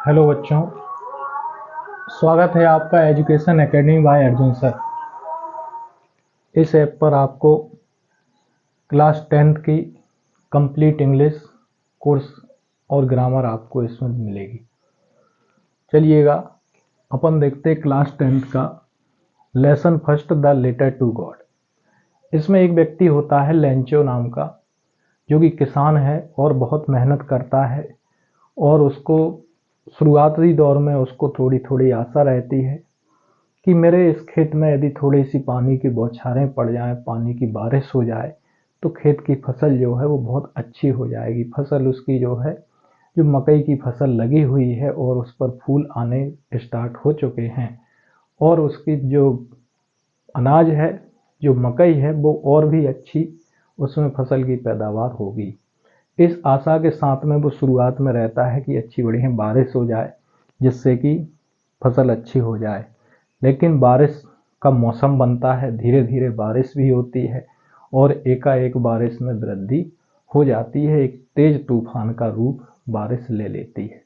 Hello बच्चों, स्वागत है आपका education academy by Arjun sir. इस ऐप पर आपको क्लास 10th की कंप्लीट इंग्लिश कोर्स और ग्रामर आपको इसमें मिलेगी। चलिएगा अपन देखते क्लास 10th का lesson first, the letter to God. इसमें एक व्यक्ति होता है लेंचो नाम का, जो कि किसान है और बहुत मेहनत करता है, और उसको शुरुआती दौर में उसको थोड़ी थोड़ी आशा रहती है कि मेरे इस खेत में यदि थोड़ी सी पानी की बौछारें पड़ जाएं, पानी की बारिश हो जाए तो खेत की फसल जो है वो बहुत अच्छी हो जाएगी। फसल उसकी जो है, जो मकई की फसल लगी हुई है और उस पर फूल आने स्टार्ट हो चुके हैं, और उसकी जो अनाज है, जो मकई है, वो और भी अच्छी उसमें फसल की पैदावार होगी। इस आशा के साथ में वो शुरुआत में रहता है कि अच्छी बढ़िया बारिश हो जाए जिससे कि फसल अच्छी हो जाए। लेकिन बारिश का मौसम बनता है, धीरे धीरे बारिश भी होती है और एकाएक बारिश में वृद्धि हो जाती है। एक तेज तूफान का रूप बारिश ले लेती है।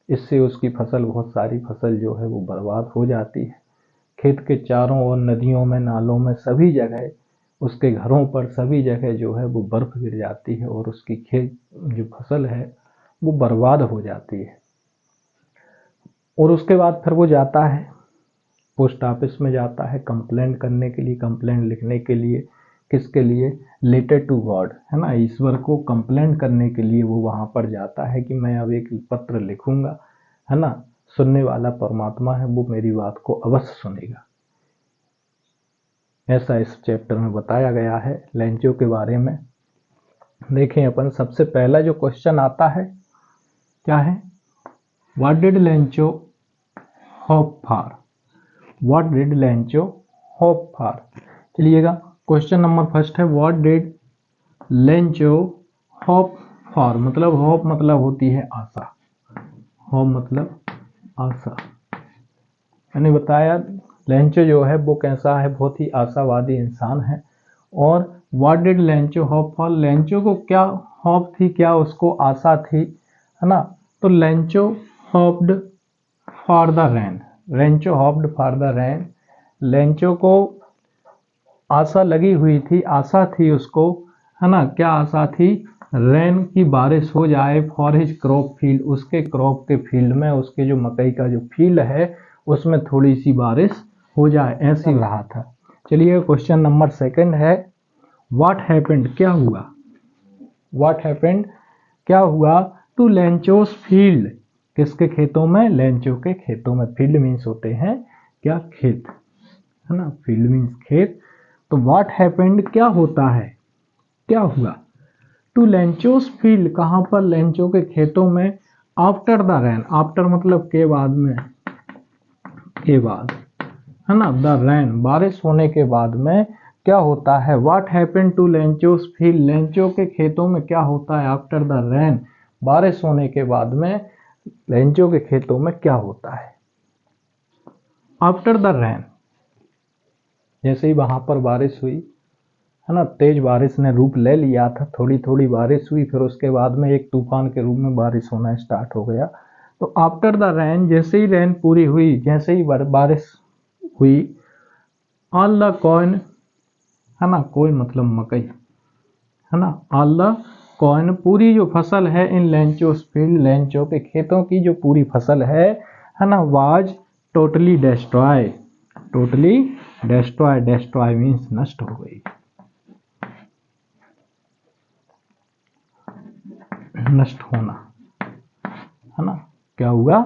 इससे उसकी फसल, बहुत सारी फसल जो है वो बर्बाद हो जाती है। खेत के चारों ओर, नदियों में, नालों में, सभी जगह, उसके घरों पर सभी जगह जो है वो बर्फ गिर जाती है और उसकी खेत जो फसल है वो बर्बाद हो जाती है। और उसके बाद फिर वो जाता है पोस्ट ऑफिस में, जाता है कंप्लेंट करने के लिए, कंप्लेंट लिखने के लिए। किसके लिए? लेटर टू गॉड, है ना, ईश्वर को कंप्लेंट करने के लिए वो वहाँ पर जाता है कि मैं अब एक पत्र लिखूंगा, है ना, सुनने वाला परमात्मा है, वो मेरी बात को अवश्य सुनेगा। ऐसा इस चैप्टर में बताया गया है लेंचो के बारे में। देखें अपन, सबसे पहला जो क्वेश्चन आता है क्या है? What did Lencho hope for? What did Lencho hope for? चलिएगा, क्वेश्चन नंबर फर्स्ट है what did Lencho hope for. मतलब होप मतलब होती है आशा, होप मतलब आशा। मैंने बताया लेंचो जो है वो कैसा है, बहुत ही आशावादी इंसान है। और what did Lencho hope for, Lencho को क्या होप थी, क्या उसको आशा थी, है ना। तो Lencho hoped for the rain, Lencho hoped for the rain. Lencho को आशा लगी हुई थी, आशा थी उसको, है ना। क्या आशा थी? रेन की बारिश हो जाए फॉर हिज क्रॉप फील्ड, उसके क्रॉप के फील्ड में, उसके जो मकई का जो फील्ड है उसमें थोड़ी सी बारिश हो जाए, ऐसी रहा था। चलिए, क्वेश्चन नंबर सेकंड है व्हाट हैपेंड, क्या हुआ? व्हाट हैपेंड, क्या हुआ टू लेंचोस फील्ड, किसके खेतों में? लेंचो के खेतों में। फील्ड मीन्स होते हैं क्या? खेत, है ना, फील्ड मीन्स खेत। तो व्हाट हैपेंड, क्या होता है, क्या हुआ टू लेंचोस फील्ड, कहां पर? लेंचो के खेतों में। आफ्टर द रेन, आफ्टर मतलब के बाद में, के बाद, है ना। द रेन, बारिश होने के बाद में क्या होता है? What happened to Lencho's field, Lencho के खेतों में क्या होता है? आफ्टर द रेन, बारिश होने के बाद में लेंचो के खेतों में क्या होता है? आफ्टर द रेन, जैसे ही वहां पर बारिश हुई, है ना, तेज बारिश ने रूप ले लिया था, थोड़ी थोड़ी बारिश हुई, फिर उसके बाद में एक तूफान के रूप में बारिश होना स्टार्ट हो गया। तो आफ्टर द रेन, जैसे ही रेन पूरी हुई, जैसे ही बारिश हुई, ऑल द कॉइन, है ना, कोई मतलब मकई, है ना, ऑल द कॉइन, पूरी जो फसल है, इन लेंचोस फील्ड, लेंचो के खेतों की जो पूरी फसल है ना, was totally destroy, totally destroy, destroy means नष्ट हो गई, नष्ट होना, है ना। क्या हुआ?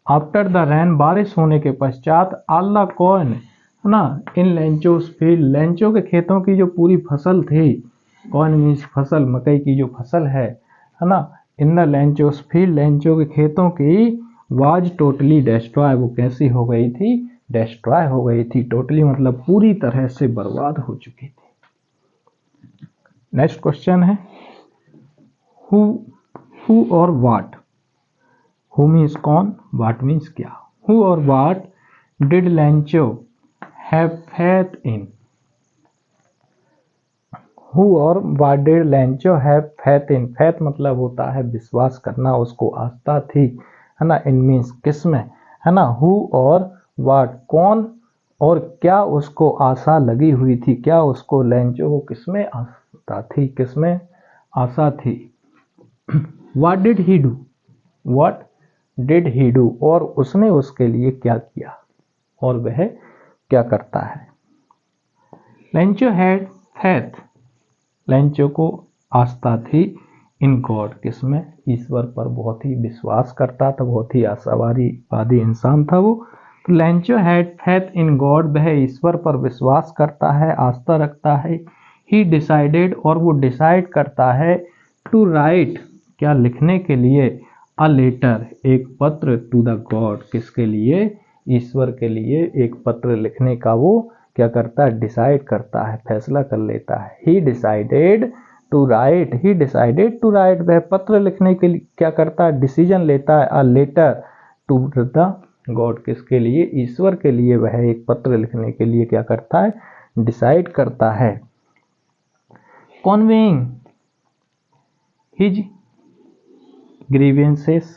आफ्टर द रेन, बारिश होने के पश्चात, ऑल द कॉर्न, है ना, इन लेंचोस फील्ड, लेंचो के खेतों की जो पूरी फसल थी, कॉर्न मीन्स फसल, मकई की जो फसल है ना, इन द लेंचोस फील्ड, लेंचो के खेतों की, वाज टोटली डिस्ट्रॉय, वो कैसी हो गई थी? डिस्ट्रॉय हो गई थी। टोटली मतलब पूरी तरह से बर्बाद हो चुकी थी। नेक्स्ट क्वेश्चन है who or watt. Who means कौन, वाट मीन्स क्या। Who or what did Lencho have faith in, who or what did Lencho have faith in, faith मतलब होता है विश्वास करना, उसको आस्था थी, है ना, इन मीन्स किस में, है ना, हु और व्हाट, कौन और क्या उसको आशा लगी हुई थी, क्या उसको लेंचो को किसमें आशा थी, किसमें आशा थी। What did he do, what did he do, और उसने उसके लिए क्या किया, और वह क्या करता है। लेंचो हैड फैथ, लेंचो को आस्था थी इन गॉड, किसमें, ईश्वर पर, बहुत ही विश्वास करता था, बहुत ही आशावादी इंसान था वो। तो Lencho had faith in God, वह ईश्वर पर विश्वास करता है, आस्था रखता है। ही डिसाइडेड, और वो डिसाइड करता है, टू राइट, क्या लिखने के लिए, अ लेटर, एक पत्र, टू द गॉड, किसके लिए, ईश्वर के लिए एक पत्र लिखने का वो क्या करता है, डिसाइड करता है, फैसला कर लेता है। He decided to write, he decided to write, वह पत्र लिखने के लिए क्या करता है, डिसीजन लेता है, a letter to the God, किसके लिए, ईश्वर के लिए वह एक पत्र लिखने के लिए क्या करता है, डिसाइड करता है। Conveying his grievances,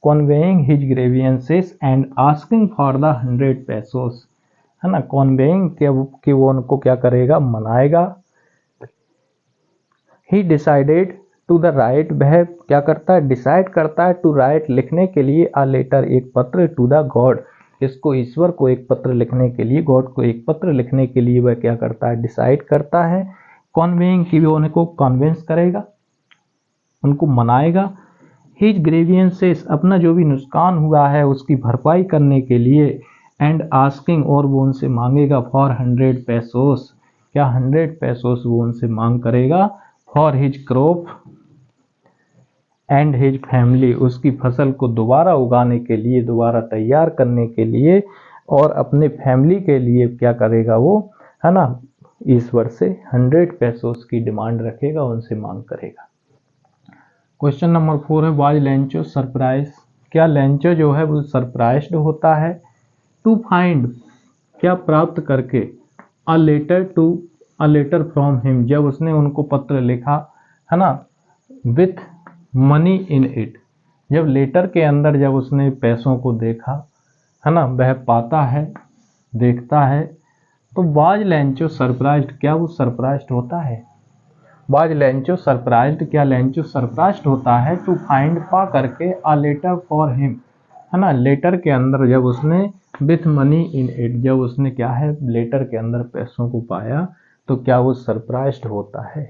conveying his grievances and asking for the 100 pesos, है ना, conveying कि वो उनको क्या करेगा, मनाएगा। he decided to the write, वह क्या करता है, डिसाइड करता है, टू राइट, लिखने के लिए, a letter, एक पत्र, to the god, इसको, ईश्वर को एक पत्र लिखने के लिए, गॉड को एक पत्र लिखने के लिए वह क्या करता है, डिसाइड करता है। conveying कि वो उनको कन्विंस करेगा, उनको मनाएगा। हिज ग्रेवियंसेस, अपना जो भी नुकसान हुआ है उसकी भरपाई करने के लिए। एंड आस्किंग, और वो उनसे मांगेगा, फॉर 100 पैसोस, क्या 100 पैसोस वो उनसे मांग करेगा, for his crop and his family, उसकी फसल को दोबारा उगाने के लिए, दोबारा तैयार करने के लिए, और अपने फैमिली के लिए क्या करेगा वो, है ना, ईश्वर से 100 पैसोस की डिमांड रखेगा, उनसे मांग करेगा। क्वेश्चन नंबर 4 है, वाज लेंचो सरप्राइज, क्या लेंचो जो है वो सरप्राइज्ड होता है, टू फाइंड, क्या प्राप्त करके, अ लेटर फ्रॉम हिम, जब उसने उनको पत्र लिखा, है ना, विथ मनी इन इट, जब लेटर के अंदर जब उसने पैसों को देखा, है ना, वह पाता है, देखता है, तो वाज लेंचो सरप्राइज्ड, क्या वो सरप्राइज्ड होता है, वाज लेंचो सरप्राइज्ड, क्या लेंचो सरप्राइज्ड होता है, टू फाइंड, पा करके, अ लेटर फॉर हिम, है ना, लेटर के अंदर जब उसने, विथ मनी इन इट, जब उसने क्या है, लेटर के अंदर पैसों को पाया, तो क्या वो सरप्राइज्ड होता है।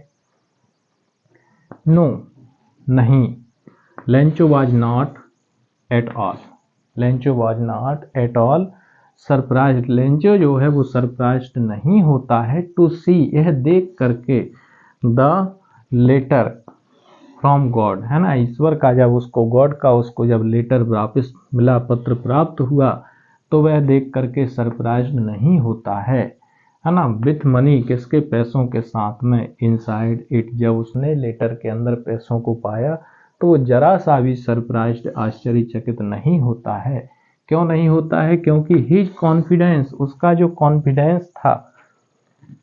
नो, नहीं, Lencho was not at all, Lencho was not at all surprised, Lencho जो है वो सरप्राइज्ड नहीं होता है, टू सी, यह देख करके, द लेटर फ्रॉम गॉड, है ना, ईश्वर का जब उसको, गॉड का उसको जब लेटर वापस मिला, पत्र प्राप्त हुआ, तो वह देख करके सरप्राइज्ड नहीं होता है ना, विथ मनी, किसके, पैसों के साथ में, इनसाइड इट, जब उसने लेटर के अंदर पैसों को पाया, तो वो जरा सा भी सरप्राइज्ड, आश्चर्यचकित नहीं होता है। क्यों नहीं होता है, क्योंकि हिज कॉन्फिडेंस, उसका जो कॉन्फिडेंस था,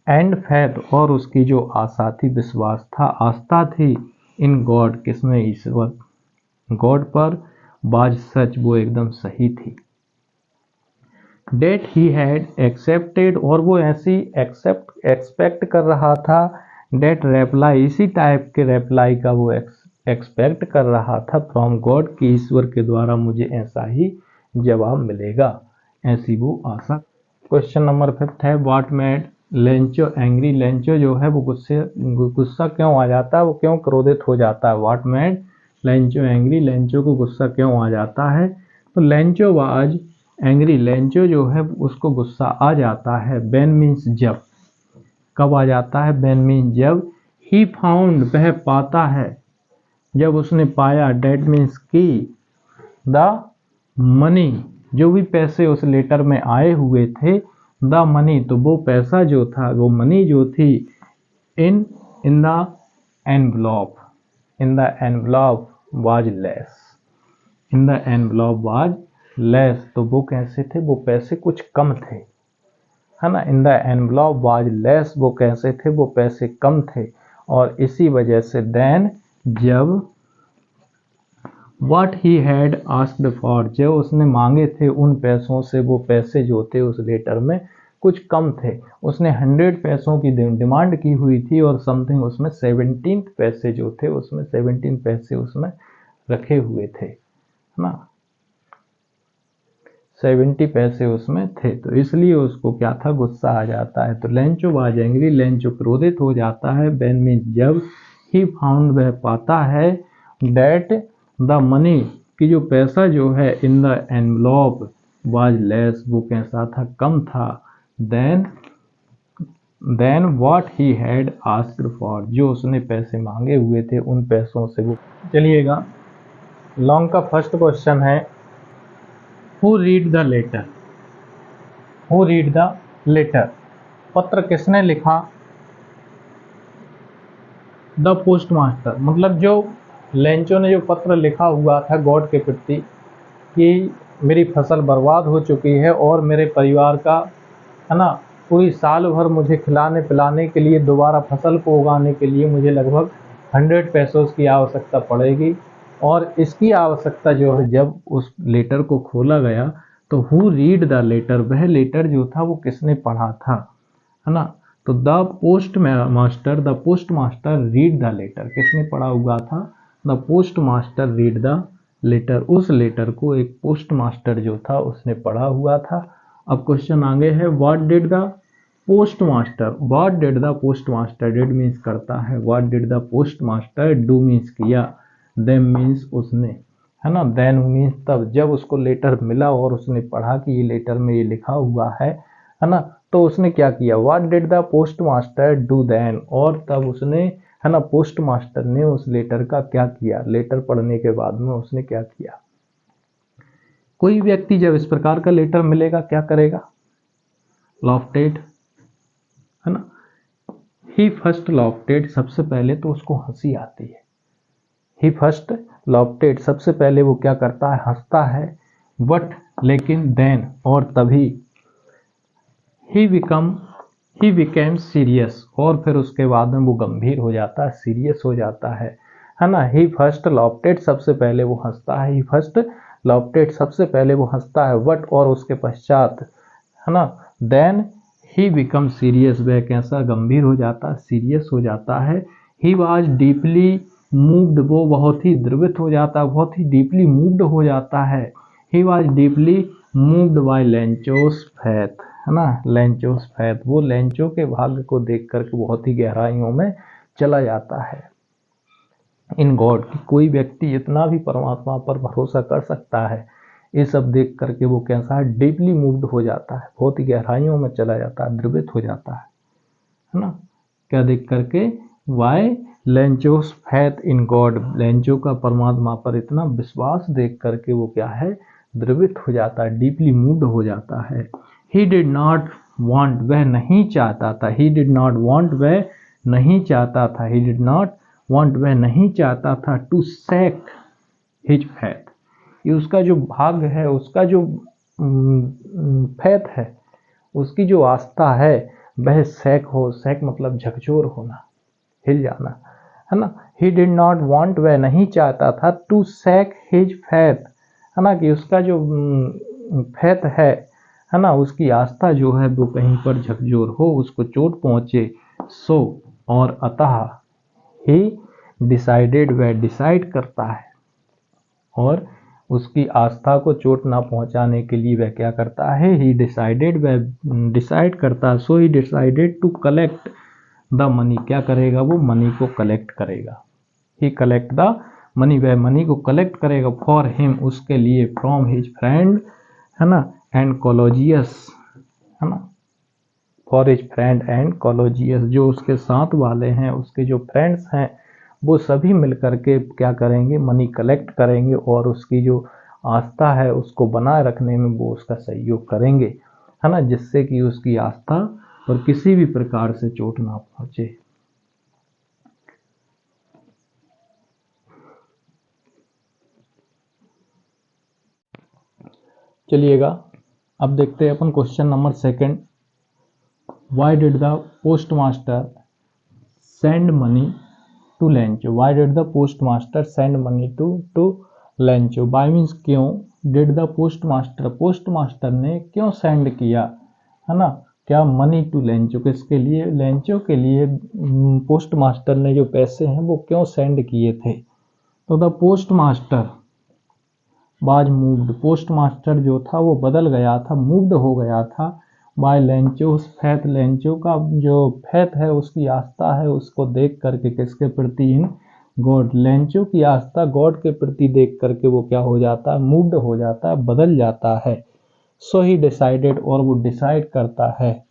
एंड फैथ, और उसकी जो आशा थी, विश्वास था, आस्था थी, इन गॉड, किसमें, ईश्वर, गॉड पर, बाज सच, वो एकदम सही थी। डेट ही हैड एक्सेप्टेड, और वो ऐसी एक्सपेक्ट कर रहा था, डेट रेप्लाई, इसी टाइप के रेप्लाई का वो एक्सपेक्ट कर रहा था, फ्रॉम गॉड, की ईश्वर के द्वारा मुझे ऐसा ही जवाब मिलेगा, ऐसी वो आशा। क्वेश्चन नंबर 5 है, what made Lencho angry, Lencho जो है वो गुस्सा क्यों आ जाता है, वो क्यों क्रोधित हो जाता है, what made Lencho angry, Lencho को गुस्सा क्यों आ जाता है, तो लेंचो वाज एंग्री, लेंचो जो है उसको गुस्सा आ जाता है, व्हेन मीन्स जब, कब आ जाता है, व्हेन मीन्स जब, ही फाउंड, वह पाता है, जब उसने पाया, डेट मीन्स की, द मनी, जो भी पैसे उस लेटर में आए हुए थे, द मनी, तो वो पैसा जो था, वो मनी जो थी, इन the envelope, in the envelope was less, in the envelope was less, तो वो कैसे थे, वो पैसे कुछ कम थे, है ना, इन द एनवलप वाज लेस, वो कैसे थे, वो पैसे कम थे, और इसी वजह से देन, जब what he had asked for, जो उसने मांगे थे उन पैसों से, वो पैसे जो थे उस लेटर में कुछ कम थे। उसने 100 पैसों की डिमांड की हुई थी और समथिंग उसमें 17 पैसे जो थे उसमें 17 पैसे उसमें रखे हुए थे, है ना, 70 पैसे उसमें थे, तो इसलिए उसको क्या था, गुस्सा आ जाता है। तो लेंचो वाज एंग्री, लेंचो क्रोधित हो जाता है। व्हेन मीन्स जब, ही फाउंड वह पाता है, दैट द मनी कि जो पैसा जो है, in the envelope was less वो कैसा था, कम था, then what he had asked for, जो उसने पैसे मांगे हुए थे उन पैसों से वो। चलिएगा, लॉन्ग का फर्स्ट क्वेश्चन है, who read the letter, who read the letter, पत्र किसने लिखा, द पोस्ट मास्टर, मतलब जो लेंचो ने जो पत्र लिखा हुआ था गॉड के प्रति कि मेरी फसल बर्बाद हो चुकी है और मेरे परिवार का, है ना, पूरी साल भर मुझे खिलाने पिलाने के लिए, दोबारा फसल को उगाने के लिए मुझे लगभग 100 पैसों की आवश्यकता पड़ेगी। और इसकी आवश्यकता जो है, जब उस लेटर को खोला गया तो हु रीड द लेटर, वह लेटर जो था वो किसने पढ़ा था, है ना, तो the post master read the letter, किसने पढ़ा हुआ था, the post master read the letter, उस लेटर को एक पोस्ट मास्टर जो था उसने पढ़ा हुआ था। अब क्वेश्चन आगे है, what did the post master, what did the post master, did means करता है, what did the post master do means किया, देम मीन्स उसने, है ना, देन मीन्स तब, जब उसको लेटर मिला और उसने पढ़ा कि ये लेटर में ये लिखा हुआ है ना, तो उसने क्या किया, what did the post master do then, और तब उसने, है ना, पोस्ट मास्टर ने उस लेटर का क्या किया, लेटर पढ़ने के बाद में उसने क्या किया। कोई व्यक्ति जब इस प्रकार का लेटर मिलेगा क्या करेगा, लॉफ्टेड, है ना, ही फर्स्ट लॉफ्टेड, सबसे पहले तो उसको हंसी आती है, ही फर्स्ट लॉफ्टेड, सबसे पहले वो क्या करता है, हंसता है, बट लेकिन देन, और तभी, ही बिकेम सीरियस, और फिर उसके बाद में वो गंभीर हो जाता है, सीरियस हो जाता है ना। ही फर्स्ट लॉफ्टेड, सबसे पहले वो हंसता है, ही फर्स्ट लॉफ्टेड, सबसे पहले वो हंसता है, बट, और उसके पश्चात, है ना, देन ही बिकम सीरियस, वह कैसा, गंभीर हो जाता है, सीरियस हो जाता है। ही वॉज डीपली मूव्ड, वो बहुत ही द्रवित हो जाता है, बहुत ही डीपली मूव्ड हो जाता है। He was deeply moved by Lencho's faith, है ना, लेंचोस फैथ, वो लेंचो के भाग्य को देख करके बहुत ही गहराइयों में चला जाता है। इन गॉड, कि कोई व्यक्ति इतना भी परमात्मा पर भरोसा कर सकता है, ये सब देख करके वो कैसा है, डीपली मूव्ड हो जाता है, बहुत ही गहराइयों में चला जाता है, द्रवित हो जाता है ना, क्या देख करके, why Lencho's faith in God, Lencho का परमात्मा पर इतना विश्वास देख करके वो क्या है, द्रवित हो जाता है, डीपली मूव्ड हो जाता है। ही डिड नॉट वांट, वह नहीं चाहता था, ही डिड नॉट वांट, वह नहीं चाहता था, ही डिड नॉट वांट, वह नहीं चाहता था, टू सैक हिज फैथ, ये उसका जो भाग्य है, उसका जो फैथ है, उसकी जो आस्था है, वह सैक हो, सैक मतलब झकझोर होना, हिल जाना, है ना। ही डिड नॉट वांट, वह नहीं चाहता था, टू सैक हिज फैथ, है ना, कि उसका जो फैथ है ना, उसकी आस्था जो है वो कहीं पर झकझोर हो, उसको चोट पहुंचे। सो, और अतः, ही डिसाइडेड, वह डिसाइड करता है, और उसकी आस्था को चोट ना पहुंचाने के लिए वह क्या करता है, ही डिसाइडेड, वह डिसाइड करता है, so he decided to collect the money, क्या करेगा, वो मनी को कलेक्ट करेगा, ही कलेक्ट द मनी, वह मनी को कलेक्ट करेगा, फॉर हिम, उसके लिए, फ्रॉम हिज फ्रेंड, है ना, एंड कोलोजियस, है ना, फॉर हिज फ्रेंड एंड कोलोजियस, जो उसके साथ वाले हैं, उसके जो फ्रेंड्स हैं, वो सभी मिलकर के क्या करेंगे, मनी कलेक्ट करेंगे, और उसकी जो आस्था है उसको बनाए रखने में वो उसका सहयोग करेंगे, है ना, जिससे कि उसकी आस्था पर किसी भी प्रकार से चोट ना पहुंचे। चलिएगा, अब देखते हैं अपन question number second, why did the post master send money to Lencho, why did the post master send money to Lencho, why means क्यों, did the post master, post master ने क्यों सेंड किया, है ना, क्या, मनी टू लेंचो, किसके लिए, Lencho के लिए पोस्ट मास्टर ने जो पैसे हैं वो क्यों सेंड किए थे। तो the post master was moved, post master जो था वो बदल गया था, मूव्ड हो गया था, बाय लेंचोस फैथ, लेंचो का जो फैथ है, उसकी आस्था है, उसको देख करके, किसके प्रति, इन गॉड, लेंचो की आस्था गॉड के प्रति देख करके वो क्या हो जाता है, मूव्ड हो जाता है, बदल जाता है। सो ही डिसाइडेड, और वो डिसाइड करता है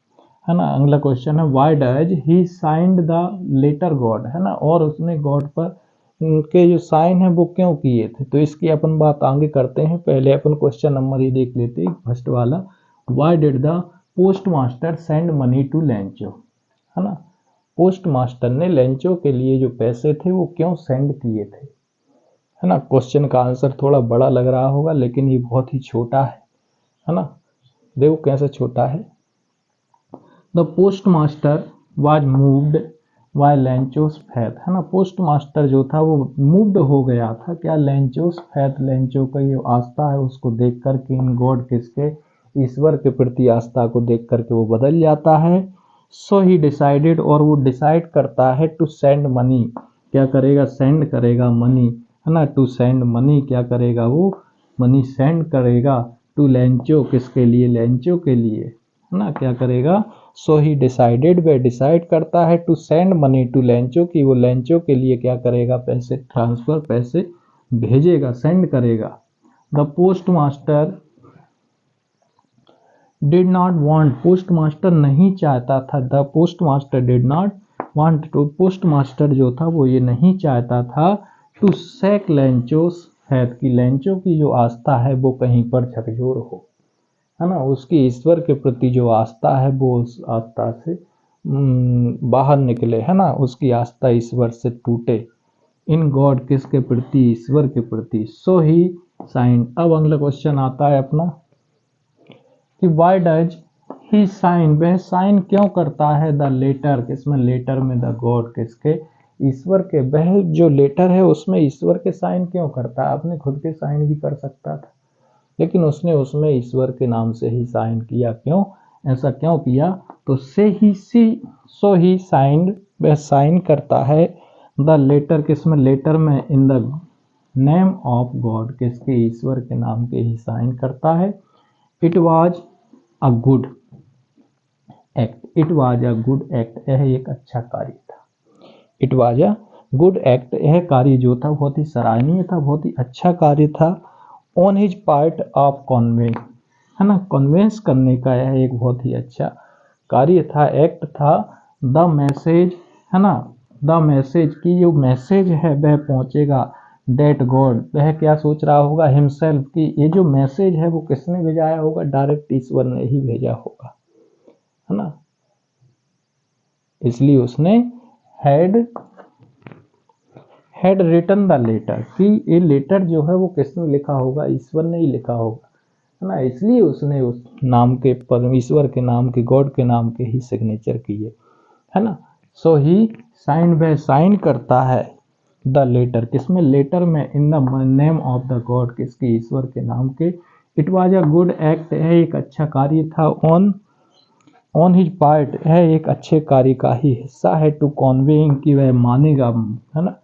ना। अगला क्वेश्चन है why does he signed the letter God, है ना, और उसने गॉड पर उनके जो साइन है वो क्यों किए थे। तो इसकी अपन बात आगे करते हैं, पहले अपन क्वेश्चन नंबर ये देख लेते हैं, फर्स्ट वाला, why did the post master send money to Lencho, है ना, पोस्ट मास्टर ने लेंचो के लिए जो पैसे थे वो क्यों सेंड किए थे, है ना। क्वेश्चन का आंसर थोड़ा बड़ा लग रहा होगा लेकिन ये बहुत ही छोटा है ना, देखो कैसे छोटा है। The post master was moved by Lencho's faith, है ना, पोस्ट मास्टर जो था वो मूव्ड हो गया था, क्या, लेंचोस फैथ, लेंचो का ये आस्था है उसको देख करके, इन गॉड, किसके, ईश्वर के प्रति आस्था को देख करके वो बदल जाता है। सो ही डिसाइडेड, और वो डिसाइड करता है, टू सेंड मनी, क्या करेगा, सेंड करेगा मनी, है ना, टू सेंड मनी, क्या करेगा वो, मनी सेंड करेगा, टू लेंचो, किसके लिए, लेंचो के लिए, है ना, क्या करेगा। सो ही डिसाइडेड, वह डिसाइड करता है, to send money to Lencho, की वो लेंचो के लिए क्या करेगा, पैसे ट्रांसफर, पैसे भेजेगा, सेंड करेगा। The post master did not want, post master नहीं चाहता था, the post master did not want, to post master जो था वो ये नहीं चाहता था, टू सेक लेंचोस फैथ, की लेंचो की जो आस्था है वो कहीं पर झकझोर हो, है ना, उसकी ईश्वर के प्रति जो आस्था है वो उस आस्था से बाहर निकले, है ना, उसकी आस्था ईश्वर से टूटे, इन गॉड, किसके प्रति, ईश्वर के प्रति। सो ही साइन, अब अगला क्वेश्चन आता है अपना कि व्हाई डज ही साइन, वह साइन क्यों करता है, द लेटर, किसमें, लेटर में, द गॉड, किसके, ईश्वर के, वह जो लेटर है उसमें ईश्वर के साइन क्यों करता है, अपने खुद के साइन भी कर सकता था लेकिन उसने उसमें ईश्वर के नाम से ही साइन किया, क्यों, ऐसा क्यों किया। तो सो ही साइंड, वह साइन करता है, द लेटर, किसमें, लेटर में, in the name of God, किसके, ईश्वर के नाम के ही साइन करता है। It was a good act, it was a good act, यह एक अच्छा कार्य था, it was a good act, यह कार्य जो था बहुत ही सराहनीय था, बहुत ही अच्छा कार्य था। On his part of conveyance, है ना, कन्वेंस करने का यह एक बहुत ही अच्छा कार्य था, एक्ट था। द मैसेज, है ना, द मैसेज की जो मैसेज है वह पहुंचेगा, डेट गॉड, वह क्या सोच रहा होगा, हिमसेल्फ, की ये जो मैसेज है वो किसने भेजाया होगा, डायरेक्ट ईश्वर ने ही भेजा होगा, है ना, इसलिए उसने हैड रिटन द लेटर, कि ये लेटर जो है वो किसने लिखा होगा, ईश्वर ने ही लिखा होगा, है ना, इसलिए उसने उस नाम के, परमेश्वर के नाम के, गॉड के नाम के ही सिग्नेचर किए, है ना। सो ही साइन, वह साइन करता है, द लेटर, किसमें, लेटर में, in the name of the God, किसके, ईश्वर के नाम के। It was a good act, यह एक अच्छा कार्य था। ऑन हिज पार्ट, यह एक अच्छे कार्य का ही हिस्सा है। टू कॉन्वेइंग, की वह मानेगा, है ना,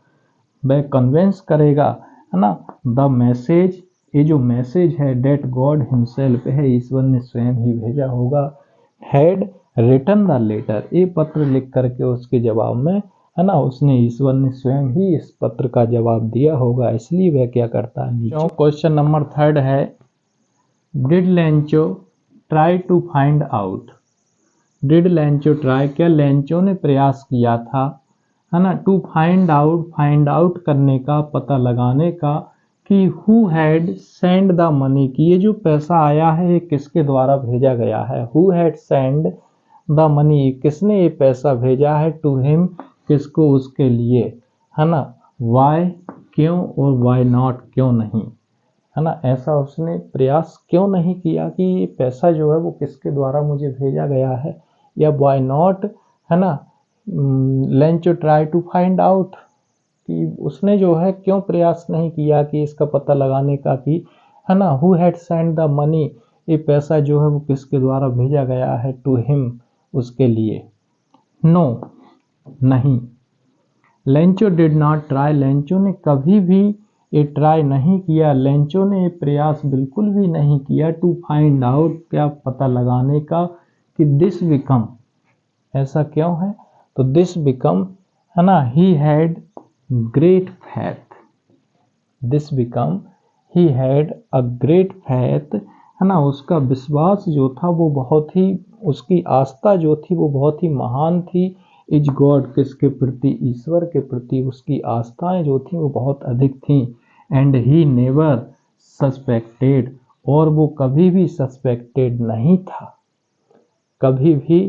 वह कन्वेंस करेगा, है ना, द मैसेज, ये जो मैसेज है, डेट गॉड हिमसेल्फ है, ईश्वर ने स्वयं ही भेजा होगा। हैड रिटन द लेटर, ये पत्र लिख करके उसके जवाब में, है ना, उसने, ईश्वर ने स्वयं ही इस पत्र का जवाब दिया होगा, इसलिए वह क्या करता है। नीचे क्वेश्चन नंबर 3 है, did Lencho try to find out, did Lencho try, क्या लेंचो ने प्रयास किया था, है ना, to find out, find out करने का, पता लगाने का, कि who had send the money, की ये जो पैसा आया है ये किसके द्वारा भेजा गया है, who had send the money, किसने ये पैसा भेजा है, टू हिम, किसको, उसके लिए, है ना, वाई, क्यों, और वाई नॉट, क्यों नहीं, है ना, ऐसा उसने प्रयास क्यों नहीं किया कि ये पैसा जो है वो किसके द्वारा मुझे भेजा गया है, या वाई नॉट, है ना, Lencho try to find out, कि उसने जो है क्यों प्रयास नहीं किया कि इसका पता लगाने का कि है ना, who had send the money, ये पैसा जो है वो किसके द्वारा भेजा गया है टू हिम, उसके लिए। नो, नहीं। Lencho did not try, Lencho ने कभी भी ये ट्राई नहीं किया, लेंचो ने ये प्रयास बिल्कुल भी नहीं किया टू फाइंड आउट, क्या पता लगाने का कि दिस बिकम, ऐसा क्यों है। तो दिस बिकम है ना, he had great faith, this become he had a great faith, है ना, उसका विश्वास जो था वो बहुत ही, उसकी आस्था जो थी वो बहुत ही महान थी। इज गॉड, किसके प्रति, ईश्वर के प्रति उसकी आस्थाएं जो थी वो बहुत अधिक थी। एंड ही नेवर सस्पेक्टेड, और वो कभी भी सस्पेक्टेड नहीं था, कभी भी,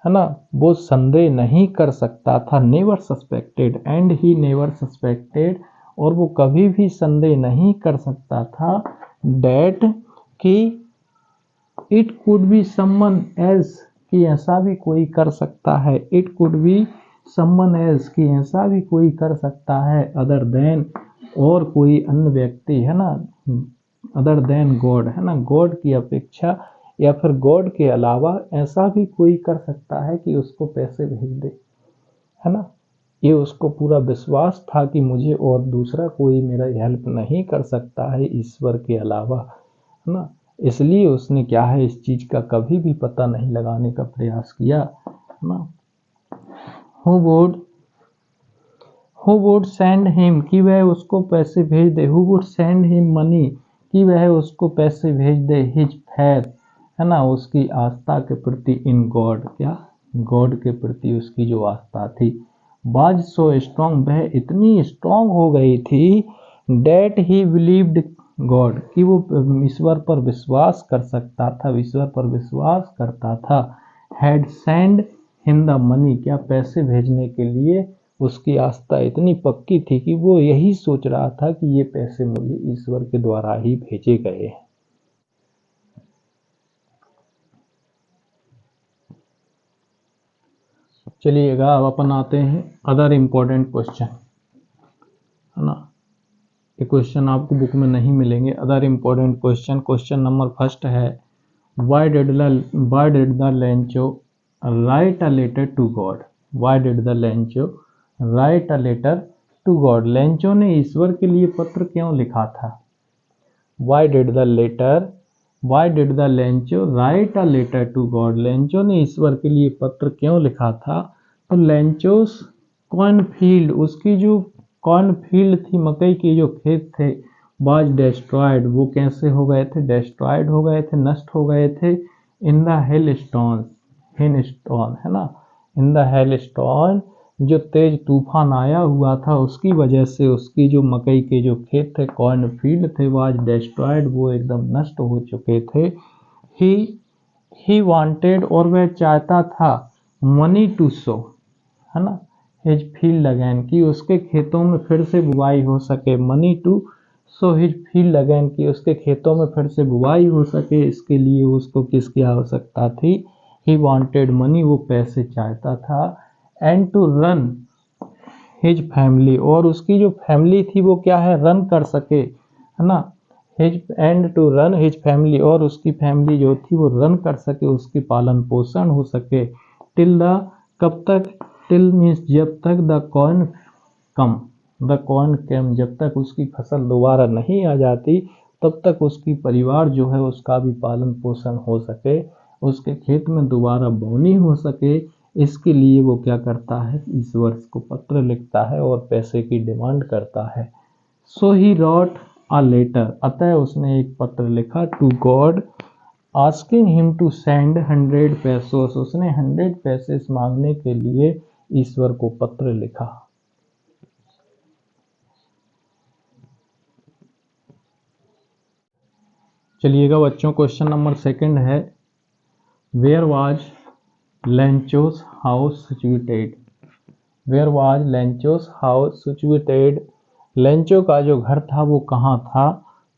है ना, वो संदेह नहीं कर सकता था। Never suspected, and he never suspected, और वो कभी भी संदेह नहीं कर सकता था डेट कि it could be someone else, कि ऐसा भी कोई कर सकता है। It could be someone else, कि ऐसा भी कोई कर सकता है, अदर देन, और कोई अन्य व्यक्ति, है ना, अदर देन गॉड, है ना, गॉड की अपेक्षा या फिर गॉड के अलावा ऐसा भी कोई कर सकता है कि उसको पैसे भेज दे, है ना। ये उसको पूरा विश्वास था कि मुझे और दूसरा कोई मेरा हेल्प नहीं कर सकता है ईश्वर के अलावा, है ना। इसलिए उसने क्या है, इस चीज का कभी भी पता नहीं लगाने का प्रयास किया, है ना। हु वुड सेंड हिम, कि वह उसको पैसे भेज दे। Who would send him money, कि वह उसको पैसे भेज दे। हिज फैथ, है ना, उसकी आस्था के प्रति। इन गॉड, क्या, गॉड के प्रति उसकी जो आस्था थी। वाज सो स्ट्रॉन्ग, वह इतनी स्ट्रॉन्ग हो गई थी। डेट ही बिलीव्ड गॉड, कि वो ईश्वर पर विश्वास कर सकता था, ईश्वर पर विश्वास करता था। Had send him the money, क्या पैसे भेजने के लिए उसकी आस्था इतनी पक्की थी कि वो यही सोच रहा था कि ये पैसे मुझे ईश्वर के द्वारा ही भेजे गए हैं। चलिएगा अब अपन आते हैं अदर इम्पोर्टेंट क्वेश्चन, है ना। ये क्वेश्चन आपको बुक में नहीं मिलेंगे। Other important question, question number first है, why did the Lencho write a letter to God. Why did the Lencho write a letter to God, लेंचो ने ईश्वर के लिए पत्र क्यों लिखा था। Why did the Lencho write a letter to God, लेंचो ने ईश्वर के लिए पत्र क्यों लिखा था। तो लेंचोस कॉर्नफील्ड, उसकी जो कॉर्नफील्ड थी, मकई के जो खेत थे, वाज डेस्ट्रॉयड, वो कैसे हो गए थे, डेस्ट्रॉयड हो गए थे, नष्ट हो गए थे। इन द हेल स्टोन, है ना, इन द हेल स्टोन, जो तेज तूफान आया हुआ था उसकी वजह से उसकी जो मकई के जो खेत थे, कॉर्न फील्ड थे, वो आज डेस्ट्रॉयड, वो एकदम नष्ट हो चुके थे। ही वांटेड, और वह चाहता था, मनी टू सो, है ना, हिज फील्ड अगेन, कि उसके खेतों में फिर से बुवाई हो सके। Money to sow his field again, कि उसके खेतों में फिर से बुवाई हो सके, इसके लिए उसको किसकी आवश्यकता थी। ही वांटेड मनी, वो पैसे चाहता था। And to run his family, और उसकी जो फैमिली थी वो क्या है, रन कर सके, है ना। His and to run his family, और उसकी फैमिली जो थी वो रन कर सके, उसकी पालन पोषण हो सके। टिल द, कब तक, टिल मीन्स जब तक, the corn come, the corn came, जब तक उसकी फसल दोबारा नहीं आ जाती तब तक उसकी परिवार जो है उसका भी पालन पोषण हो सके, उसके खेत में दोबारा बोनी हो सके। इसके लिए वो क्या करता है, ईश्वर को पत्र लिखता है और पैसे की डिमांड करता है। So he wrote a letter, अतः उसने एक पत्र लिखा to God, asking him to send 100 pesos, उसने 100 पैसे मांगने के लिए ईश्वर को पत्र लिखा। चलिएगा बच्चों, क्वेश्चन नंबर सेकंड है, where was Lencho's house situated. Where was Lencho's house situated, Lencho का जो घर था वो कहाँ था।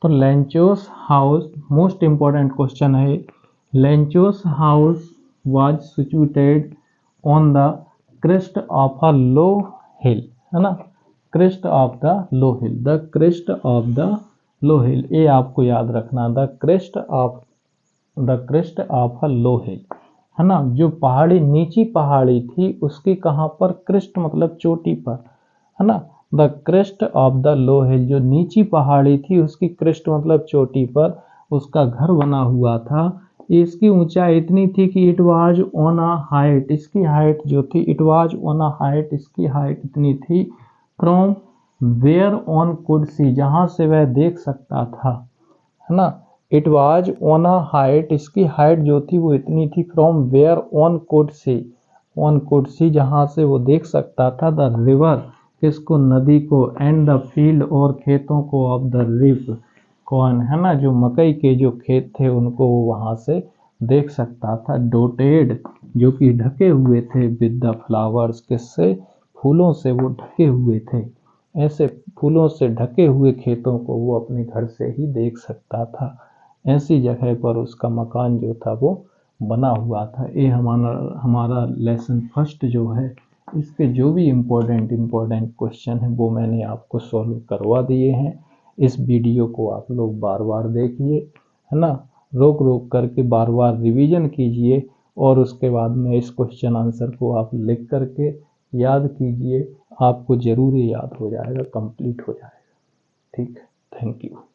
तो Lencho's house, most important question है, Lencho's house was situated on the crest of a low hill, है ना। Crest of the low hill, the crest of the low hill, ये आपको याद रखना, the crest of a low hill, है ना। जो पहाड़ी नीची पहाड़ी थी उसकी कहाँ पर, क्रेस्ट मतलब चोटी पर, है ना। The crest of the low hill, जो नीची पहाड़ी थी उसकी क्रेस्ट मतलब चोटी पर उसका घर बना हुआ था। इसकी ऊंचाई इतनी थी कि it was on a height, इसकी हाइट जो थी, it was on a height, इसकी हाइट इतनी थी, from where one could see, जहां से वह देख सकता था, है ना। It was on a height, इसकी हाइट जो थी वो इतनी थी, from where one could see, जहां से वो देख सकता था, द रिवर, किसको, नदी को, एंड द फील्ड, और खेतों को, ऑफ द रिप, कौन, है ना, जो मकई के जो खेत थे उनको वो वहां से देख सकता था। डोटेड, जो कि ढके हुए थे, विद द फ्लावर्स, किससे, फूलों से वो ढके हुए थे। ऐसे फूलों से ढके हुए खेतों को वो अपने घर से ही देख सकता था। ऐसी जगह पर उसका मकान जो था वो बना हुआ था। ये हमारा लेसन फर्स्ट जो है, इसके जो भी इम्पोर्टेंट क्वेश्चन है वो मैंने आपको सॉल्व करवा दिए हैं। इस वीडियो को आप लोग बार बार देखिए, है ना, रोक रोक करके बार बार रिवीजन कीजिए, और उसके बाद में इस क्वेश्चन आंसर को आप लिख करके याद कीजिए, आपको जरूर याद हो जाएगा, कंप्लीट हो जाएगा। ठीक है, थैंक यू।